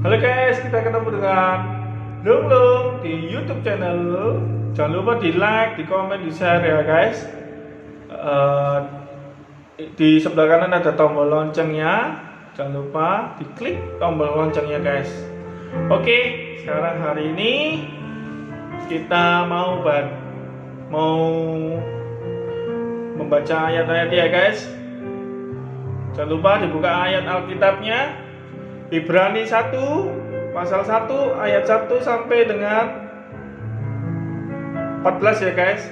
Halo guys, kita ketemu dengan Lung Lung di YouTube channel. Jangan lupa di like, di komen, di share ya guys. Di sebelah kanan ada tombol loncengnya. Jangan lupa diklik tombol loncengnya guys. Oke, sekarang hari ini kita mau membaca ayat-ayat ya guys. Jangan lupa dibuka ayat Alkitabnya, Ibrani 1 pasal 1 ayat 1 sampai dengan 14 ya guys.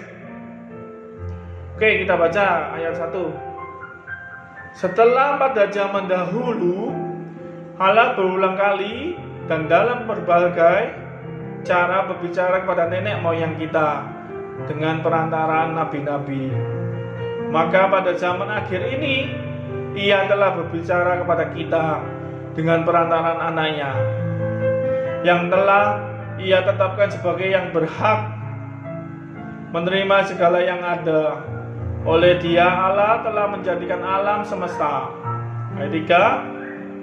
Oke, kita baca ayat 1. Setelah pada zaman dahulu Allah berulang kali dan dalam berbagai cara berbicara kepada nenek moyang kita dengan perantaraan nabi-nabi. Maka pada zaman akhir ini Ia telah berbicara kepada kita dengan perantaraan anaknya, yang telah Ia tetapkan sebagai yang berhak menerima segala yang ada. Oleh Dia Allah telah menjadikan alam semesta. Ayat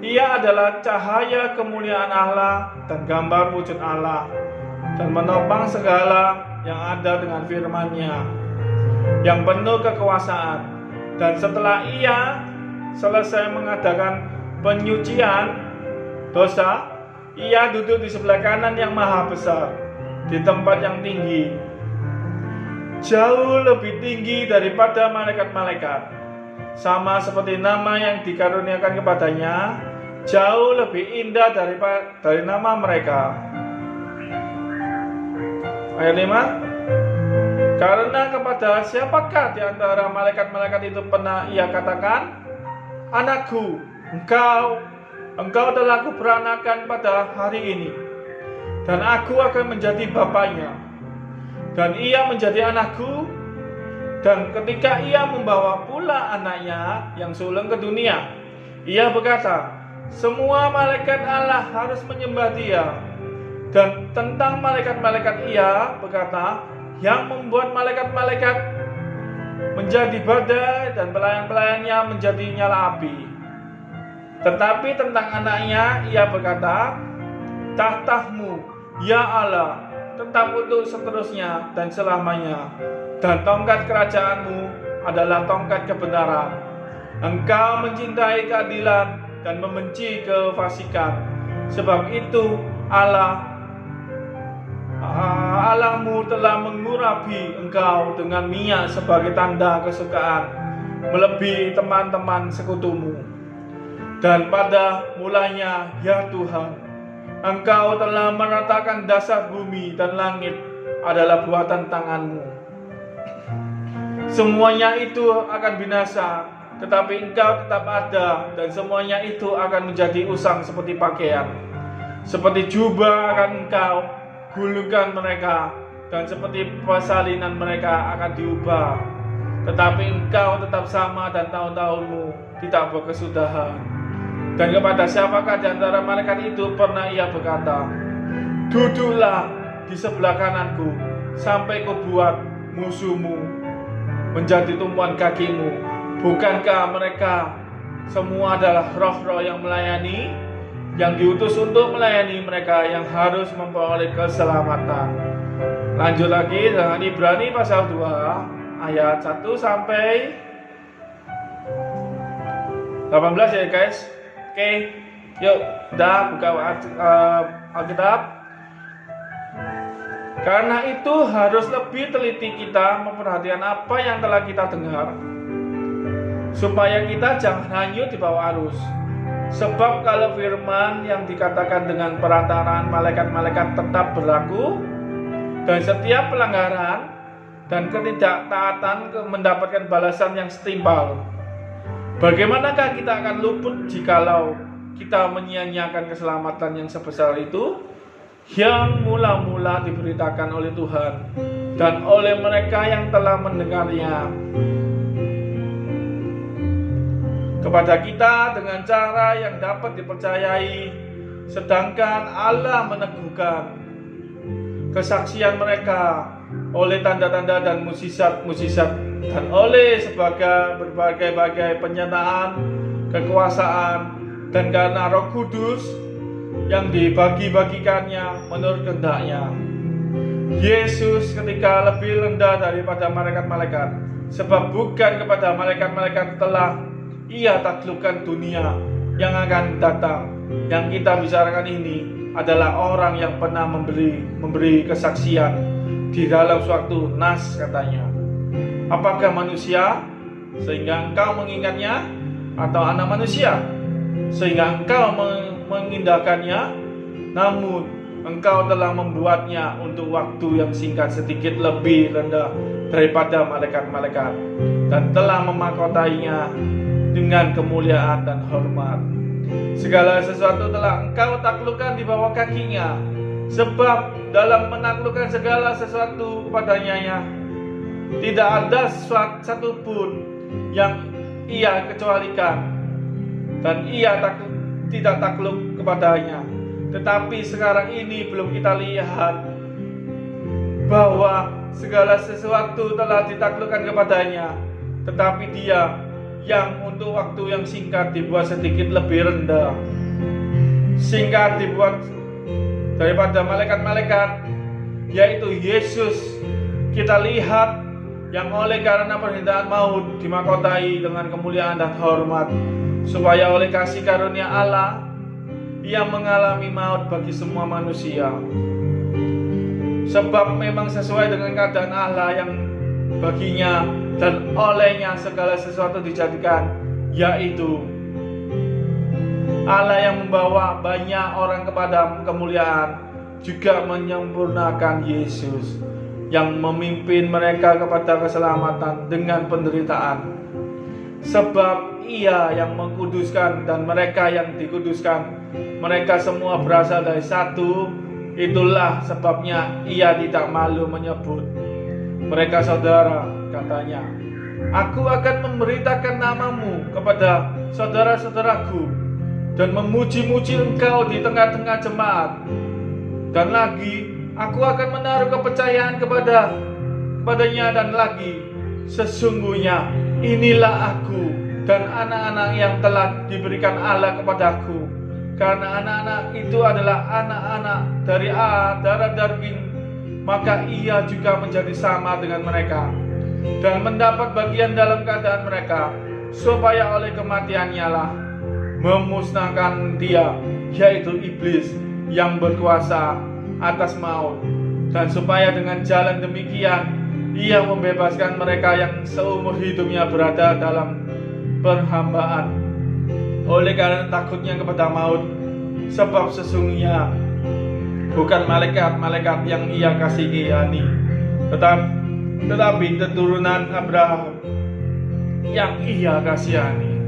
3, Ia adalah cahaya kemuliaan Allah dan gambar wujud Allah, dan menopang segala yang ada dengan firman-Nya yang penuh kekuasaan. Dan setelah Ia selesai mengadakan penyucian dosa, Ia duduk di sebelah kanan yang maha besar, di tempat yang tinggi, jauh lebih tinggi daripada malaikat-malaikat. Sama seperti nama yang dikaruniakan kepadanya jauh lebih indah dari nama mereka. Ayat 5, karena kepada siapakah di antara malaikat-malaikat itu pernah Ia katakan, Anakku, engkau telah kuperanakan pada hari ini, dan aku akan menjadi bapaknya, dan ia menjadi anakku. Dan ketika ia membawa pula anaknya yang sulung ke dunia, ia berkata, semua malaikat Allah harus menyembah Dia. Dan tentang malaikat-malaikat ia berkata, yang membuat malaikat-malaikat menjadi badai dan pelayan-pelayannya menjadi nyala api. Tetapi tentang anaknya ia berkata, tahta-Mu, ya Allah, tetap untuk seterusnya dan selamanya, dan tongkat kerajaan-Mu adalah tongkat kebenaran. Engkau mencintai keadilan dan membenci kefasikan. Sebab itu Allahmu telah mengurapi engkau dengan minyak sebagai tanda kesukaan, melebihi teman-teman sekutumu. Dan pada mulanya, ya Tuhan, Engkau telah meratakan dasar bumi dan langit adalah buatan tangan-Mu. Semuanya itu akan binasa, tetapi Engkau tetap ada, dan semuanya itu akan menjadi usang seperti pakaian. Seperti jubah akan Engkau gulungkan mereka, dan seperti persalinan mereka akan diubah. Tetapi Engkau tetap sama dan tahun-tahunmu tidak berkesudahan. Dan kepada siapakah di antara malaikat itu pernah Ia berkata, duduklah di sebelah kananku sampai kubuat musuhmu menjadi tumpuan kakimu. Bukankah mereka semua adalah roh-roh yang melayani, yang diutus untuk melayani mereka yang harus memperoleh keselamatan. Lanjut lagi dengan Ibrani pasal 2 ayat 1 sampai 18 ya guys. Oke, yuk udah buka Alkitab. Karena itu harus lebih teliti kita memperhatikan apa yang telah kita dengar, supaya kita jangan hanyut di bawah arus. Sebab kalau firman yang dikatakan dengan perantaraan malaikat-malaikat tetap berlaku, dan setiap pelanggaran dan ketidaktaatan mendapatkan balasan yang setimpal, bagaimanakah kita akan luput jikalau kita menyia-nyiakan keselamatan yang sebesar itu, yang mula-mula diberitakan oleh Tuhan dan oleh mereka yang telah mendengarnya kepada kita dengan cara yang dapat dipercayai, sedangkan Allah meneguhkan kesaksian mereka oleh tanda-tanda dan mukjizat dan oleh berbagai-bagai penyataan kekuasaan, dan karena Roh Kudus yang dibagi-bagikannya menurut kehendaknya. Yesus ketika lebih rendah daripada malaikat-malaikat, sebab bukan kepada malaikat-malaikat telah ia taklukkan dunia yang akan datang. Yang kita bicarakan ini adalah orang yang pernah memberi kesaksian di dalam suatu nas, katanya. Apakah manusia sehingga engkau mengingatnya, atau anak manusia sehingga engkau mengindahkannya? Namun engkau telah membuatnya untuk waktu yang singkat sedikit lebih rendah daripada malaikat-malaikat, dan telah memahkotainya dengan kemuliaan dan hormat. Segala sesuatu telah engkau taklukkan di bawah kakinya, sebab dalam menaklukkan segala sesuatu kepadanya tidak ada satu pun yang ia kecualikan, dan ia tidak takluk kepadanya. Tetapi sekarang ini belum kita lihat bahwa segala sesuatu telah ditaklukkan kepadanya, tetapi dia yang untuk waktu yang singkat dibuat sedikit lebih rendah, singkat dibuat daripada malaikat-malaikat, yaitu Yesus. Kita lihat yang oleh karena perhintaan maut dimahkotai dengan kemuliaan dan hormat, supaya oleh kasih karunia Allah ia mengalami maut bagi semua manusia. Sebab memang sesuai dengan keadaan Allah yang baginya dan olehnya segala sesuatu dijadikan, yaitu Allah yang membawa banyak orang kepada kemuliaan, juga menyempurnakan Yesus yang memimpin mereka kepada keselamatan dengan penderitaan. Sebab ia yang mengkuduskan dan mereka yang dikuduskan, mereka semua berasal dari satu. Itulah sebabnya ia tidak malu menyebut mereka saudara, katanya. Aku akan memberitakan namamu kepada saudara-saudaraku dan memuji-muji engkau di tengah-tengah jemaat. Dan lagi, aku akan menaruh kepercayaan kepadanya, dan lagi, sesungguhnya inilah aku dan anak-anak yang telah diberikan Allah kepadaku, karena anak-anak itu adalah anak-anak dari darah Darwin, maka ia juga menjadi sama dengan mereka dan mendapat bagian dalam keadaan mereka, supaya oleh kematiannya lah memusnahkan dia, yaitu iblis yang berkuasa atas maut, dan supaya dengan jalan demikian ia membebaskan mereka yang seumur hidupnya berada dalam perhambaan oleh karena takutnya kepada maut. Sebab sesungguhnya bukan malaikat-malaikat yang ia kasihani, tetapi keturunan Abraham yang ia kasihani.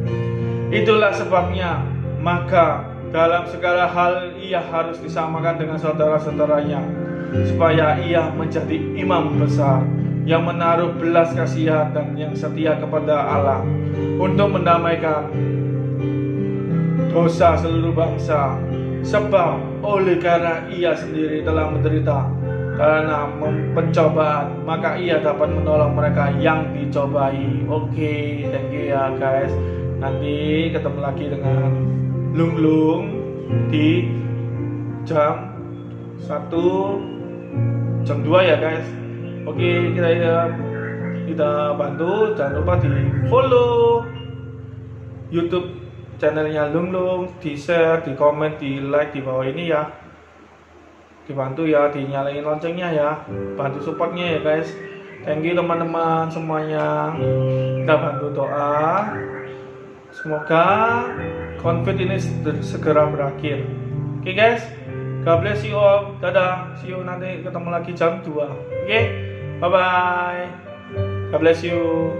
Itulah sebabnya maka dalam segala hal ia harus disamakan dengan saudara-saudaranya, supaya ia menjadi imam besar yang menaruh belas kasihan dan yang setia kepada Allah untuk mendamaikan dosa seluruh bangsa. Sebab oleh karena ia sendiri telah menderita karena pencobaan, maka ia dapat menolong mereka yang dicobai. Oke, thank you ya guys. Nanti ketemu lagi dengan Lunglung di jam 1, jam 2 ya guys. Oke, kita bantu, jangan lupa di follow YouTube channelnya Lunglung, di share, di komen, di like di bawah ini ya. Dibantu ya, dinyalain loncengnya ya, bantu supportnya ya guys. Thank you teman-teman semuanya. Kita bantu doa, semoga COVID ini segera berakhir. Oke guys, God bless you all. Dadah, see you nanti ketemu lagi jam 2. Oke, bye bye. God bless you.